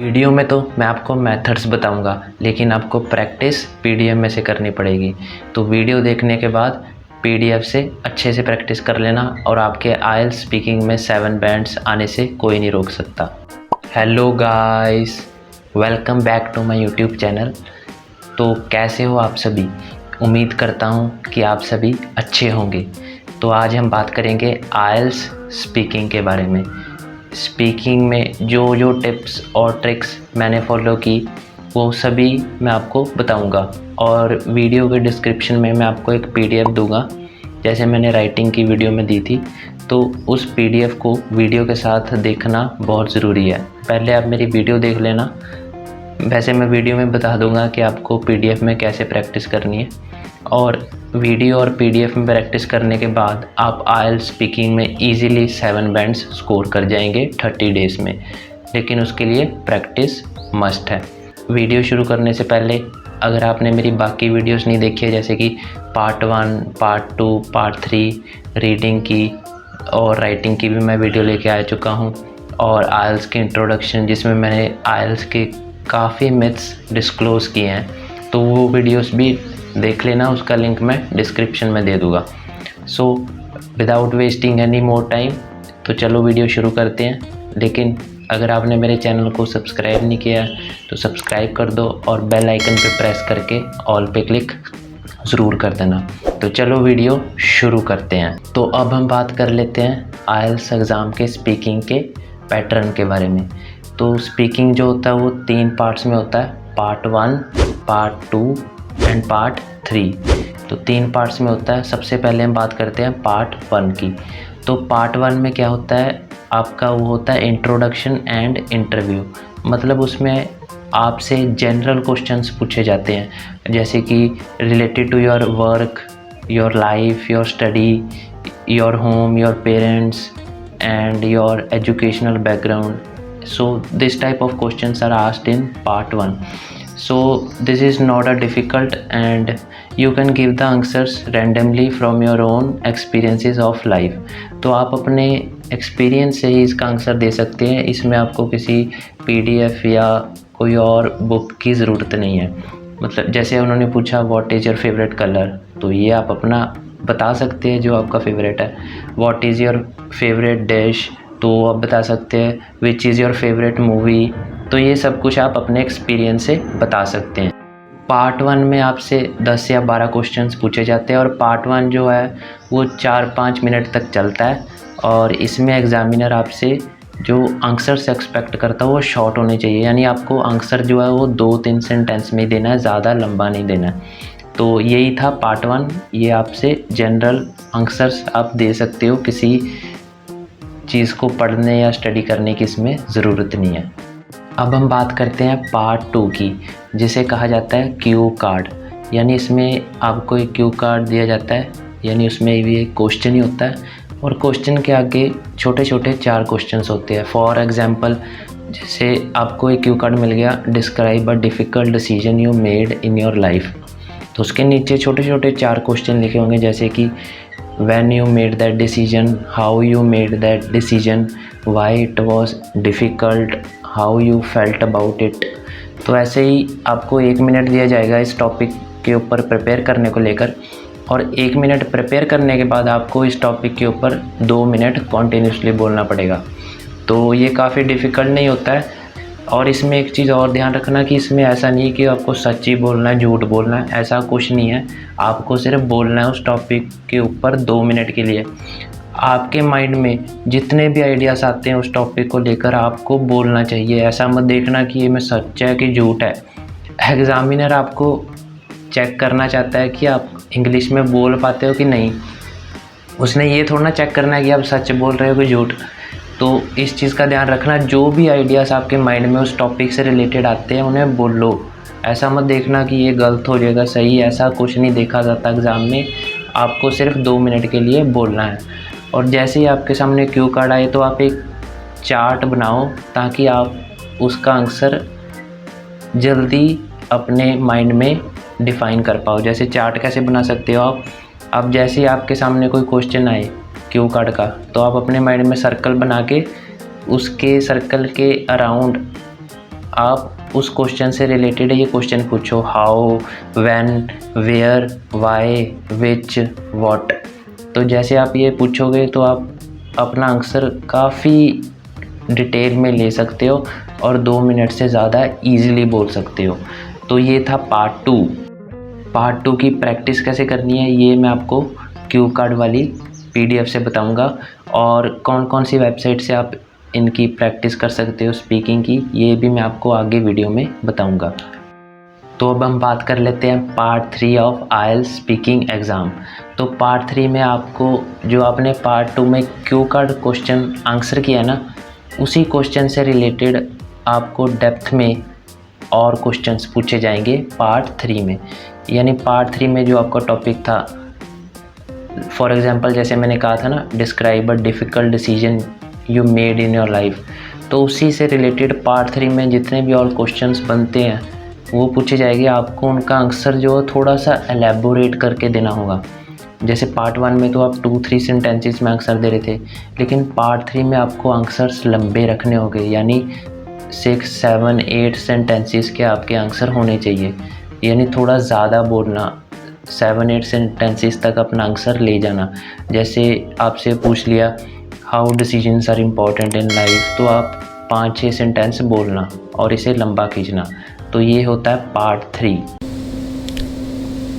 Video में तो मैं आपको मेथड्स बताऊंगा, लेकिन आपको प्रैक्टिस पीडीएफ में से करनी पड़ेगी। तो वीडियो देखने के बाद पीडीएफ से अच्छे से प्रैक्टिस कर लेना और आपके आईएलटीएस स्पीकिंग में 7 बैंड्स आने से कोई नहीं रोक सकता। Hello guys, welcome back to my YouTube channel. तो कैसे हो आप सभी? उम्मीद करता हूँ कि आप सभी अच्छे होंगे। तो आज हम बात करेंगे आईएलटीएस स्पीकिंग के बारे में। स्पीकिंग में जो टिप्स और ट्रिक्स मैंने फॉलो की वो सभी मैं आपको बताऊंगा, और वीडियो के डिस्क्रिप्शन में मैं आपको एक पीडीएफ दूंगा, जैसे मैंने राइटिंग की वीडियो में दी थी। तो उस पीडीएफ को वीडियो के साथ देखना बहुत ज़रूरी है। पहले आप मेरी वीडियो देख लेना, वैसे मैं वीडियो में बता दूंगा कि आपको पीडीएफ में कैसे प्रैक्टिस करनी है। और वीडियो और पीडीएफ में प्रैक्टिस करने के बाद आप आईएलटीएस स्पीकिंग में इजीली 7 बैंड्स स्कोर कर जाएंगे 30 डेज़ में, लेकिन उसके लिए प्रैक्टिस मस्ट है। वीडियो शुरू करने से पहले अगर आपने मेरी बाकी वीडियोस नहीं देखी है, जैसे कि पार्ट 1, पार्ट 2, पार्ट 3 रीडिंग की और राइटिंग की भी मैं वीडियो लेके आ चुका हूँ, और आईएलटीएस के इंट्रोडक्शन जिसमें मैंने आईएलटीएस के काफ़ी मिथ्स डिस्क्लोज़ किए हैं, तो वो वीडियोस भी देख लेना। उसका लिंक मैं डिस्क्रिप्शन में दे दूँगा। So without wasting any more time, तो चलो वीडियो शुरू करते हैं। लेकिन अगर आपने मेरे चैनल को सब्सक्राइब नहीं किया तो सब्सक्राइब कर दो और बेल आइकन पे प्रेस करके ऑल पे क्लिक ज़रूर कर देना। तो चलो वीडियो शुरू करते हैं। तो अब हम बात कर लेते हैं आईएलटीएस एग्ज़ाम के स्पीकिंग के पैटर्न के बारे में। तो स्पीकिंग जो होता है वो 3 पार्ट्स में होता है, पार्ट 1, पार्ट 2 एंड पार्ट 3। तो 3 पार्ट्स में होता है। सबसे पहले हम बात करते हैं पार्ट 1 की। तो पार्ट 1 में क्या होता है, आपका वो होता है इंट्रोडक्शन एंड इंटरव्यू। मतलब उसमें आपसे जनरल क्वेश्चंस पूछे जाते हैं, जैसे कि related to your work, your life, your study, your home, your parents and your educational background. So this type of questions are asked in part 1. So this is not a difficult, and you can give the answers randomly from your own experiences of life. तो आप अपने experience से ही इसका answer दे सकते हैं। इसमें आपको किसी पीडीएफ या कोई और बुक की ज़रूरत नहीं है। मतलब जैसे उन्होंने पूछा what is your favourite colour, तो ये आप अपना बता सकते हैं जो आपका फेवरेट है। What is your favourite dish, तो आप बता सकते हैं। Which is your favourite movie, तो ये सब कुछ आप अपने एक्सपीरियंस से बता सकते हैं। पार्ट 1 में आपसे 10 या 12 क्वेश्चंस पूछे जाते हैं, और पार्ट 1 जो है वो 4-5 मिनट तक चलता है। और इसमें एग्ज़ामिनर आपसे जो आंसर्स एक्सपेक्ट करता है वो शॉर्ट होने चाहिए, यानी आपको आंसर जो है वो 2-3 सेंटेंस में ही देना है, ज़्यादा लंबा नहीं देना है। तो यही था पार्ट 1। ये आपसे जनरल आंसर्स आप दे सकते हो, किसी चीज़ को पढ़ने या स्टडी करने की इसमें ज़रूरत नहीं है। अब हम बात करते हैं पार्ट 2 की, जिसे कहा जाता है क्यू कार्ड। यानी इसमें आपको एक क्यू कार्ड दिया जाता है, यानी उसमें भी एक क्वेश्चन ही होता है, और क्वेश्चन के आगे छोटे छोटे 4 क्वेश्चंस होते हैं। फॉर एग्जांपल, जैसे आपको एक क्यू कार्ड मिल गया, describe a difficult decision you made in your life. तो उसके नीचे छोटे छोटे 4 क्वेश्चन लिखे होंगे, जैसे कि when you made that decision, how you made that decision, why it was difficult, how you felt about it। तो ऐसे ही आपको 1 मिनट दिया जाएगा इस टॉपिक के ऊपर प्रिपेयर करने को लेकर, और 1 मिनट प्रिपेयर करने के बाद आपको इस टॉपिक के ऊपर 2 मिनट कॉन्टीन्यूसली बोलना पड़ेगा। तो ये काफ़ी डिफ़िकल्ट नहीं होता है। और इसमें एक चीज़ और ध्यान रखना कि इसमें ऐसा नहीं है कि आपको सच ही बोलना है, झूठ बोलना है, ऐसा कुछ नहीं है। आपको सिर्फ बोलना है उस टॉपिक के ऊपर 2 मिनट के लिए। आपके माइंड में जितने भी आइडियाज़ आते हैं उस टॉपिक को लेकर आपको बोलना चाहिए। ऐसा मत देखना कि ये में सच है कि झूठ है। एग्ज़ामिनर आपको चेक करना चाहता है कि आप इंग्लिश में बोल पाते हो कि नहीं। उसने ये थोड़ा ना चेक करना है कि आप सच बोल रहे हो कि झूठ। तो इस चीज़ का ध्यान रखना, जो भी आइडियाज़ आपके माइंड में उस टॉपिक से रिलेटेड आते हैं उन्हें बोलो। ऐसा मत देखना कि ये गलत हो जाएगा, सही, ऐसा कुछ नहीं देखा जाता एग्ज़ाम में। आपको सिर्फ 2 मिनट के लिए बोलना है। और जैसे ही आपके सामने क्यू कार्ड आए तो आप एक चार्ट बनाओ, ताकि आप उसका आंसर जल्दी अपने माइंड में डिफ़ाइन कर पाओ। जैसे चार्ट कैसे बना सकते हो आप, अब जैसे ही आपके सामने कोई क्वेश्चन आए क्यू कार्ड का, तो आप अपने माइंड में सर्कल बना के उसके सर्कल के अराउंड आप उस क्वेश्चन से रिलेटेड ये क्वेश्चन पूछो, how, when, where, why, which, what. तो जैसे आप ये पूछोगे तो आप अपना आंसर काफ़ी डिटेल में ले सकते हो और 2 मिनट से ज़्यादा इजीली बोल सकते हो। तो ये था पार्ट 2। पार्ट 2 की प्रैक्टिस कैसे करनी है ये मैं आपको क्यू कार्ड वाली PDF से बताऊंगा, और कौन कौन सी वेबसाइट से आप इनकी प्रैक्टिस कर सकते हो स्पीकिंग की, ये भी मैं आपको आगे वीडियो में बताऊंगा। तो अब हम बात कर लेते हैं part 3 of IELTS speaking exam. तो पार्ट 3 में आपको जो आपने पार्ट 2 में क्यू कार्ड क्वेश्चन आंसर किया ना, उसी क्वेश्चन से रिलेटेड आपको डेप्थ में और क्वेश्चंस पूछे जाएंगे पार्ट 3 में। यानी पार्ट 3 में जो आपका टॉपिक था, फॉर एग्ज़ाम्पल जैसे मैंने कहा था ना, describe a difficult decision you made in your life, तो उसी से रिलेटेड पार्ट 3 में जितने भी और क्वेश्चंस बनते हैं वो पूछे जाएंगे। आपको उनका आंसर जो है थोड़ा सा एलेबोरेट करके देना होगा। जैसे पार्ट 1 में तो आप 2-3 सेंटेंसेस में आंसर दे रहे थे, लेकिन पार्ट 3 में आपको आंसर्स लंबे रखने होंगे, यानी 6, 7, 8 सेंटेंसेस के आपके आंसर होने चाहिए। यानी थोड़ा ज़्यादा बोलना, 7-8 सेंटेंसेस तक अपना आंसर ले जाना। जैसे आपसे पूछ लिया how decisions are important in life, तो आप 5-6 सेंटेंस बोलना और इसे लंबा खींचना। तो ये होता है पार्ट 3।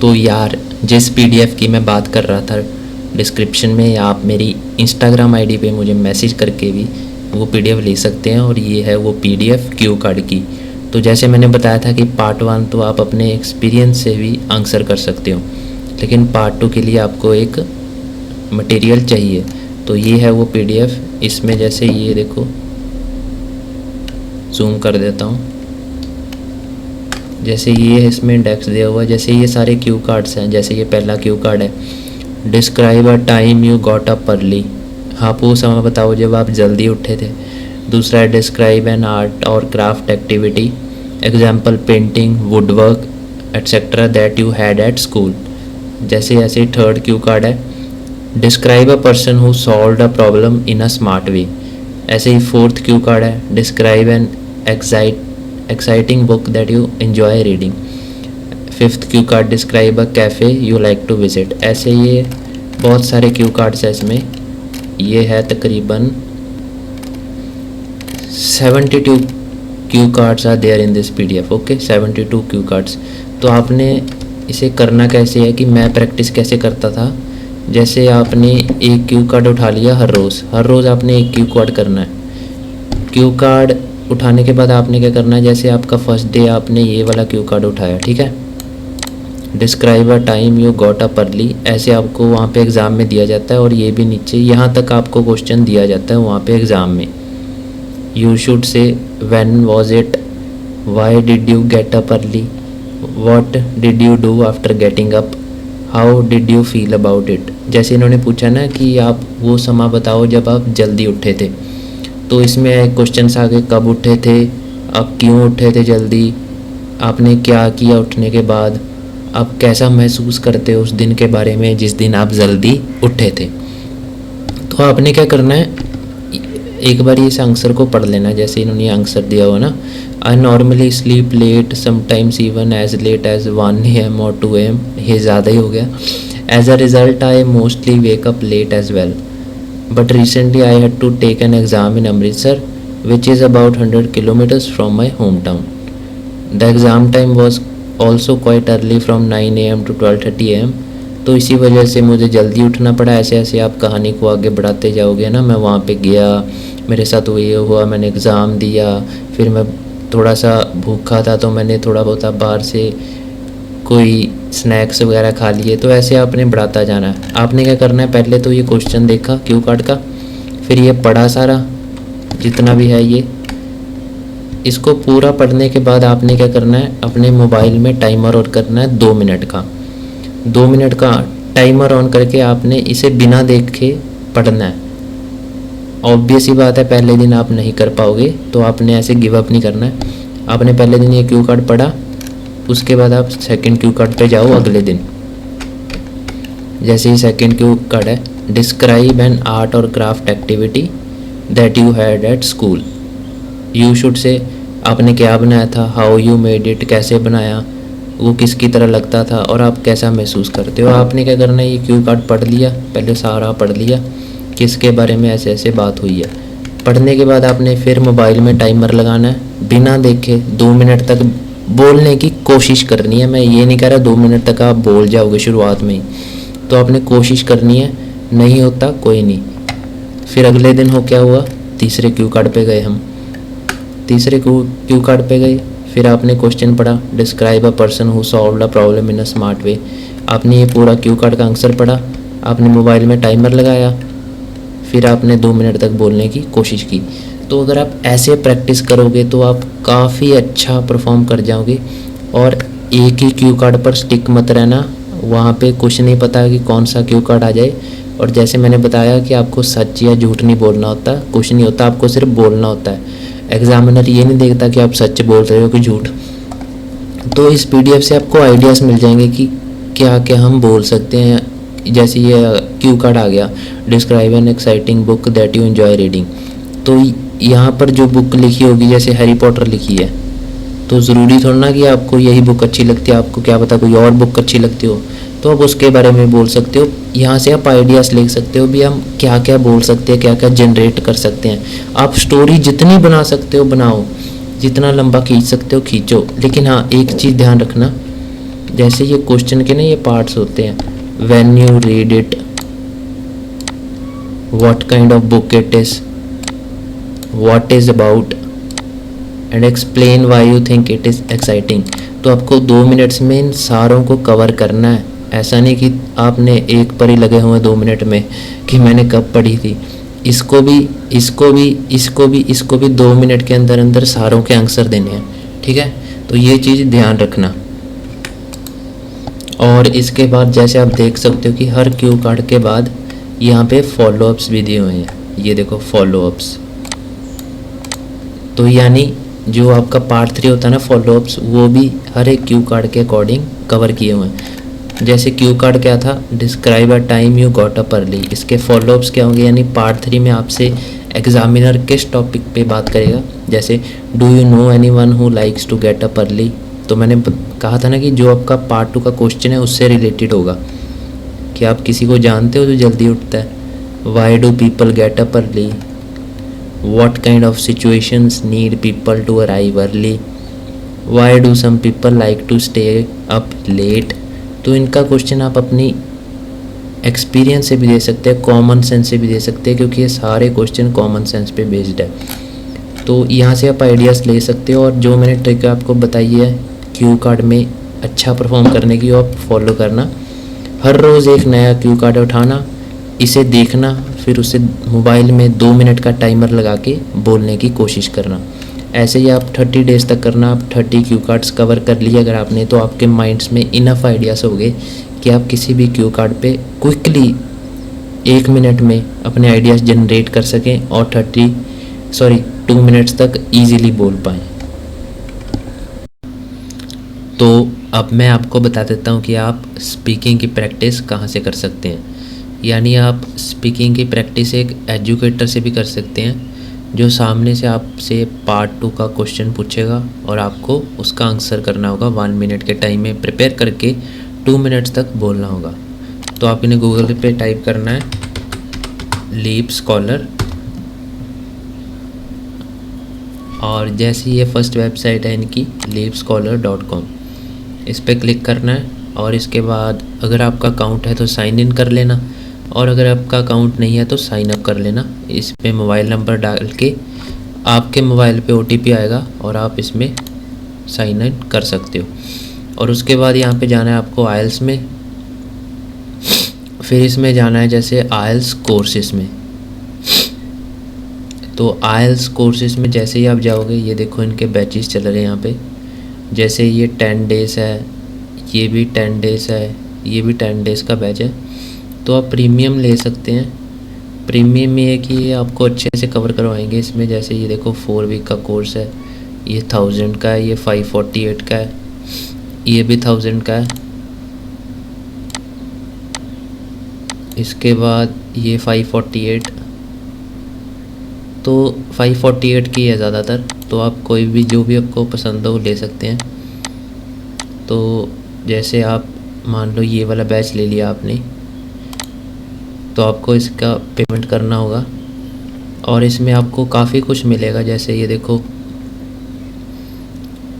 तो यार जिस PDF की मैं बात कर रहा था, डिस्क्रिप्शन में या आप मेरी इंस्टाग्राम ID पे मुझे मैसेज करके भी वो PDF ले सकते हैं, और ये है वो PDF क्यू कार्ड की। तो जैसे मैंने बताया था कि पार्ट 1 तो आप अपने एक्सपीरियंस से भी आंसर कर सकते हो, लेकिन पार्ट 2 के लिए आपको एक मटेरियल चाहिए। तो ये है वो PDF। इसमें जैसे ये देखो, जूम कर देता हूँ, जैसे ये इसमें इंडेक्स दिया हुआ है। जैसे ये सारे क्यू कार्ड्स हैं। जैसे ये पहला क्यू कार्ड है, describe a time you got up early, आप वो समय बताओ जब आप जल्दी उठे थे। दूसरा है डिस्क्राइब एन आर्ट और craft activity, example painting, woodwork etcetera that you had at school. जैसे ऐसे थर्ड क्यू कार्ड है, describe a person who solved a problem in a smart way. ऐसे ही फोर्थ क्यू कार्ड है, describe an exciting book that you enjoy reading. Fifth Q card, describe a cafe you like to visit. ऐसे ये बहुत सारे cue cards हैं इसमें। ये है तकरीबन 72 Q cards are there in this PDF। Okay, 72 Q cards. तो आपने इसे करना कैसे है कि मैं प्रैक्टिस कैसे करता था। जैसे आपने एक क्यू कार्ड उठा लिया, हर रोज़ आपने एक क्यू कार्ड करना है। क्यू कार्ड उठाने के बाद आपने क्या करना है, जैसे आपका फर्स्ट डे आपने ये वाला क्यू कार्ड उठाया, ठीक है, describe a time you got up early, ऐसे आपको वहाँ पे एग्ज़ाम में दिया जाता है। और ये भी नीचे यहाँ तक आपको क्वेश्चन दिया जाता है वहाँ पे एग्ज़ाम में। You should say when was it, why did you get up early, what did you do after getting up, how did you feel about it. जैसे इन्होंने पूछा ना कि आप वो समय बताओ जब आप जल्दी उठे थे, तो इसमें क्वेश्चन आगे, कब उठे थे, आप क्यों उठे थे जल्दी, आपने क्या किया उठने के बाद, आप कैसा महसूस करते हो उस दिन के बारे में जिस दिन आप जल्दी उठे थे। तो आपने क्या करना है, एक बार इस आंसर को पढ़ लेना। जैसे इन्होंने आंसर दिया हुआ ना, I normally sleep late, sometimes even as late as 1 AM और 2 AM, ये ज़्यादा ही हो गया। As a result I mostly wake up late as well, but recently I had to take an exam in Amritsar which is about 100 kilometers from my hometown. The exam time was also quite early from 9 AM to 12:30 AM। तो इसी वजह से मुझे जल्दी उठना पड़ा। ऐसे ऐसे आप कहानी को आगे बढ़ाते जाओगे ना, मैं वहाँ पे गया, मेरे साथ वो ये हुआ, मैंने एग्ज़ाम दिया, फिर मैं थोड़ा सा भूखा था तो मैंने थोड़ा बहुत बाहर से कोई स्नैक्स वगैरह खा लिए। तो ऐसे आपने बढ़ाता जाना है। आपने क्या करना है, पहले तो ये क्वेश्चन देखा क्यू कार्ड का, फिर ये पढ़ा सारा जितना भी है ये, इसको पूरा पढ़ने के बाद आपने क्या करना है, अपने मोबाइल में टाइमर ऑन करना है 2 मिनट का। 2 मिनट का टाइमर ऑन करके आपने इसे बिना देखे पढ़ना है। ऑब्वियस ही बात है पहले दिन आप नहीं कर पाओगे, तो आपने ऐसे गिव अप नहीं करना है। आपने पहले दिन ये क्यू कार्ड पढ़ा, उसके बाद आप सेकंड क्यू कार्ड पे जाओ अगले दिन। जैसे ही सेकंड क्यू कार्ड है, डिस्क्राइब एन आर्ट और craft activity that you had at school, you should say आपने क्या बनाया था, हाउ यू मेड इट, कैसे बनाया, वो किसकी तरह लगता था और आप कैसा महसूस करते हो। आपने क्या करना है, ये क्यू कार्ड पढ़ लिया, पहले सारा पढ़ लिया किसके बारे में ऐसे ऐसे बात हुई है। पढ़ने के बाद आपने फिर मोबाइल में टाइमर लगाना है, बिना देखे 2 मिनट तक बोलने की कोशिश करनी है। मैं ये नहीं कह रहा 2 मिनट तक आप बोल जाओगे शुरुआत में ही, तो आपने कोशिश करनी है, नहीं होता कोई नहीं। फिर अगले दिन हो क्या हुआ, तीसरे क्यू कार्ड पे गए हम, तीसरे क्यू कार्ड पे गए, फिर आपने क्वेश्चन पढ़ा, describe a person who solved a problem in a smart वे। आपने ये पूरा क्यू कार्ड का आंसर पढ़ा, आपने मोबाइल में टाइमर लगाया, फिर आपने 2 मिनट तक बोलने की कोशिश की। तो अगर आप ऐसे प्रैक्टिस करोगे तो आप काफ़ी अच्छा परफॉर्म कर जाओगे। और एक ही क्यू कार्ड पर स्टिक मत रहना, वहाँ पे कुछ नहीं पता कि कौन सा क्यू कार्ड आ जाए। और जैसे मैंने बताया कि आपको सच या झूठ नहीं बोलना होता, कुछ नहीं होता, आपको सिर्फ बोलना होता है। एग्जामिनर ये नहीं देखता कि आप सच बोल रहे हो कि झूठ। तो इस पीडीएफ से आपको आइडियाज़ मिल जाएंगे कि क्या क्या हम बोल सकते हैं। जैसे ये क्यू कार्ड आ गया, describe an exciting book that you enjoy reading. तो यहाँ पर जो बुक लिखी होगी, जैसे हैरी पॉटर लिखी है, तो ज़रूरी थोड़ा ना कि आपको यही बुक अच्छी लगती है, आपको क्या पता कोई और बुक अच्छी लगती हो, तो आप उसके बारे में बोल सकते हो। यहाँ से आप आइडियाज़ ले सकते हो भी, हम क्या क्या बोल सकते हैं, क्या क्या जनरेट कर सकते हैं। आप स्टोरी जितनी बना सकते हो बनाओ, जितना लंबा खींच सकते हो खींचो। लेकिन हाँ, एक चीज़ ध्यान रखना, जैसे ये क्वेश्चन के ना ये पार्ट्स होते हैं, when you read it, what kind of book it is, what is about, and explain why you think it is exciting. तो आपको 2 मिनट्स में इन सारों को कवर करना है। ऐसा नहीं कि आपने एक पर ही लगे हुए 2 मिनट में कि मैंने कब पढ़ी थी। इसको भी, इसको भी, इसको भी, इसको भी 2 मिनट के अंदर अंदर सारों के आंसर देने हैं, ठीक है। तो ये चीज़ ध्यान रखना। और इसके बाद जैसे आप देख सकते हो कि हर क्यू कार्ड के बाद यहाँ पे फॉलोअप्स भी दिए हुए हैं। ये देखो फॉलोअप्स, तो यानी जो आपका पार्ट 3 होता है ना फॉलोअप्स, वो भी हर एक क्यू कार्ड के अकॉर्डिंग कवर किए हुए हैं। जैसे क्यू कार्ड क्या था, describe a time you got up early, इसके फॉलोअप्स क्या होंगे, यानी पार्ट 3 में आपसे एग्जामिनर किस टॉपिक पे बात करेगा। जैसे do you know anyone who likes to get up early, तो मैंने कहा था ना कि जो आपका पार्ट 2 का क्वेश्चन है उससे रिलेटेड होगा कि आप किसी को जानते हो जो जल्दी उठता है। Why do people get up early, what kind of situations need people to arrive early, why do some people like to stay up late। तो इनका क्वेश्चन आप अपनी एक्सपीरियंस से भी दे सकते हैं, कॉमन सेंस से भी दे सकते हैं, क्योंकि ये सारे क्वेश्चन कॉमन सेंस पे बेस्ड है। तो यहाँ से आप आइडियाज़ ले सकते हो। और जो मैंने ट्रिक आपको बताई है क्यू कार्ड में अच्छा परफॉर्म करने की, वो आप फॉलो करना। हर रोज़ एक नया क्यू कार्ड उठाना, इसे देखना, फिर उसे मोबाइल में 2 मिनट का टाइमर लगा के बोलने की कोशिश करना। ऐसे ही आप 30 डेज़ तक करना। आप 30 क्यू कार्ड्स कवर कर लिए अगर आपने, तो आपके माइंड्स में इनफ आइडियाज़ हो गए कि आप किसी भी क्यू कार्ड पे क्विकली 1 मिनट में अपने आइडियाज़ जनरेट कर सकें और 2 मिनट्स तक ईज़िली बोल पाएँ। तो अब मैं आपको बता देता हूँ कि आप स्पीकिंग की प्रैक्टिस कहाँ से कर सकते हैं। यानी आप स्पीकिंग की प्रैक्टिस एक एजुकेटर से भी कर सकते हैं, जो सामने से आपसे पार्ट 2 का क्वेश्चन पूछेगा और आपको उसका आंसर करना होगा 1 मिनट के टाइम में प्रिपेयर करके 2 मिनट्स तक बोलना होगा। तो आप इन्हें गूगल पे टाइप करना है लीप स्कॉलर, और जैसे ये फर्स्ट वेबसाइट है इनकी leapscholar.com, इस पर क्लिक करना है। और इसके बाद अगर आपका अकाउंट है तो साइन इन कर लेना, और अगर आपका अकाउंट नहीं है तो साइन अप कर लेना। इस पे मोबाइल नंबर डाल के आपके मोबाइल पे OTP आएगा और आप इसमें साइन इन कर सकते हो। और उसके बाद यहाँ पे जाना है आपको आइल्स में, फिर इसमें जाना है जैसे आइल्स कोर्सेस में। तो आइल्स कोर्सेस में जैसे ही आप जाओगे, ये देखो इनके बैचेस चल रहे हैं यहाँ पे। जैसे ये 10 डेज़ है, ये भी 10 डेज़ है, ये भी 10 डेज़ का बैच है। तो आप प्रीमियम ले सकते हैं। प्रीमियम में है कि ये आपको अच्छे से कवर करवाएंगे इसमें। जैसे ये देखो 4 वीक का कोर्स है, ये 1000 का है, ये 548 का है, ये भी 1000 का है। इसके बाद ये 548, तो 548 की है ज़्यादातर। तो आप कोई भी जो भी आपको पसंद हो वो ले सकते हैं। तो जैसे आप मान लो ये वाला बैच ले लिया आपने, तो आपको इसका पेमेंट करना होगा और इसमें आपको काफ़ी कुछ मिलेगा। जैसे ये देखो,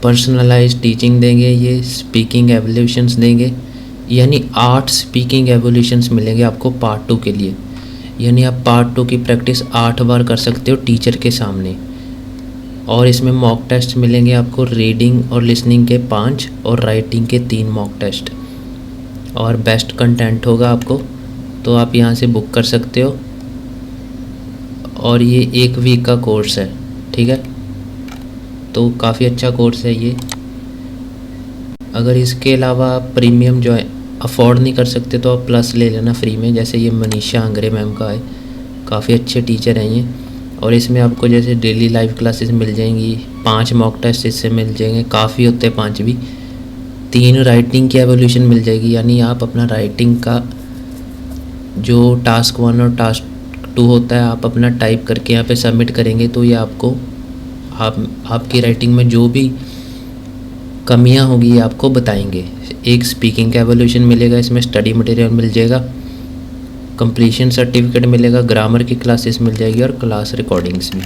पर्सनलाइज्ड टीचिंग देंगे, ये स्पीकिंग एवोल्यूशंस देंगे, यानी 8 स्पीकिंग एवोल्यूशंस मिलेंगे आपको पार्ट 2 के लिए। यानी आप पार्ट 2 की प्रैक्टिस 8 बार कर सकते हो टीचर के सामने। और इसमें मॉक टेस्ट मिलेंगे आपको, रीडिंग और लिसनिंग के 5 और राइटिंग के 3 मॉक टेस्ट। और बेस्ट कंटेंट होगा आपको, तो आप यहाँ से बुक कर सकते हो। और ये 1 वीक का कोर्स है, ठीक है, तो काफ़ी अच्छा कोर्स है ये। अगर इसके अलावा आप प्रीमियम जो है अफोर्ड नहीं कर सकते तो आप प्लस ले लेना फ्री में। जैसे ये मनीषा अंग्रे मैम का है, काफ़ी अच्छे टीचर हैं ये। और इसमें आपको जैसे डेली लाइव क्लासेस मिल जाएंगी, 5 मॉक टेस्ट इससे मिल जाएंगे, काफ़ी होते हैं 5 भी। 3 राइटिंग की एवोल्यूशन मिल जाएगी, यानी आप अपना राइटिंग का जो टास्क 1 और टास्क 2 होता है आप अपना टाइप करके यहाँ पे सबमिट करेंगे, तो ये आपको आपकी राइटिंग में जो भी कमियां होगी ये आपको बताएंगे। एक स्पीकिंग का एवोल्यूशन मिलेगा, इसमें स्टडी मटेरियल मिल जाएगा, कंप्लीशन सर्टिफिकेट मिलेगा, ग्रामर की क्लासेस मिल जाएगी और क्लास रिकॉर्डिंग्स भी।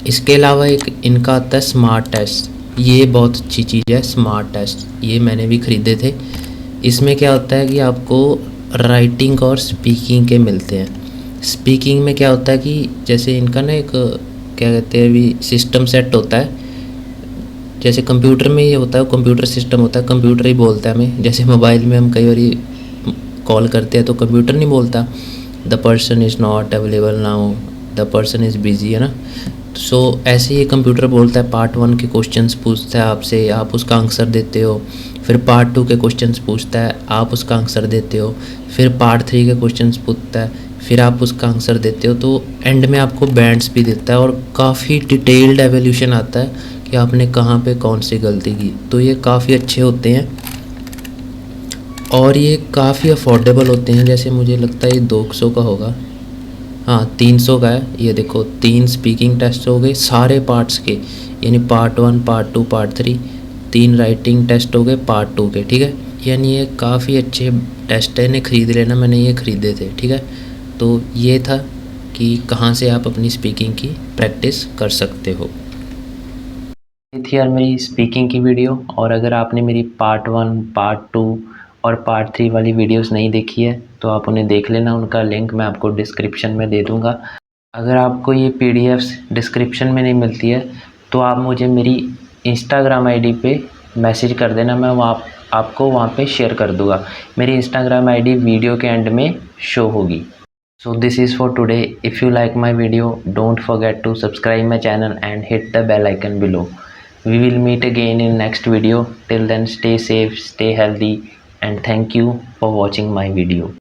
इसके अलावा एक इनका आता है स्मार्ट टेस्ट, ये बहुत अच्छी चीज़ है स्मार्ट टेस्ट, ये मैंने भी ख़रीदे थे। इसमें क्या होता है कि आपको राइटिंग और स्पीकिंग के मिलते हैं। स्पीकिंग में क्या होता है कि जैसे इनका ना एक क्या कहते हैं अभी सिस्टम सेट होता है, जैसे कंप्यूटर में ये होता है, कंप्यूटर सिस्टम होता है, कंप्यूटर ही बोलता है हमें। जैसे मोबाइल में हम कई बार कॉल करते हैं तो कंप्यूटर नहीं बोलता, the person is not available now, the person is busy, है ना। सो ऐसे ही कंप्यूटर बोलता है। पार्ट 1 के क्वेश्चंस पूछता है आपसे, आप उसका आंसर देते हो। फिर पार्ट 2 के क्वेश्चंस पूछता है, आप उसका आंसर देते हो। फिर पार्ट 3 के क्वेश्चंस पूछता है, फिर आप उसका आंसर देते हो। तो एंड में आपको बैंड्स भी देता है और काफ़ी डिटेल्ड एवोल्यूशन आता है कि आपने कहाँ पे कौन सी गलती की। तो ये काफ़ी अच्छे होते हैं और ये काफ़ी अफोर्डेबल होते हैं। जैसे मुझे लगता है ये 200 का होगा, हाँ 300 का है। ये देखो 3 स्पीकिंग टेस्ट हो गए सारे पार्ट्स के, यानी part 1, part 2, part 3, 3 writing test हो गए पार्ट 2 के, ठीक है। यानी ये काफ़ी अच्छे टेस्ट है, इन्हें ख़रीद लेना, मैंने ये ख़रीदे थे, ठीक है। तो ये था कि कहाँ से आप अपनी स्पीकिंग की प्रैक्टिस कर सकते हो। ये थी यार मेरी स्पीकिंग की वीडियो। और अगर आपने मेरी पार्ट 1, पार्ट 2 और पार्ट 3 वाली वीडियोस नहीं देखी है तो आप उन्हें देख लेना, उनका लिंक मैं आपको डिस्क्रिप्शन में दे दूँगा। अगर आपको ये पीडीएफ्स डिस्क्रिप्शन में नहीं मिलती है तो आप मुझे मेरी इंस्टाग्राम आईडी पे मैसेज कर देना, मैं आपको वहाँ पे शेयर कर दूँगा। मेरी इंस्टाग्राम आईडी वीडियो के एंड में शो होगी। So this is for today. If you like my video, don't forget to subscribe my channel and hit the bell icon below. We will meet again in next video. Till then, stay safe, stay healthy, and thank you for watching my video.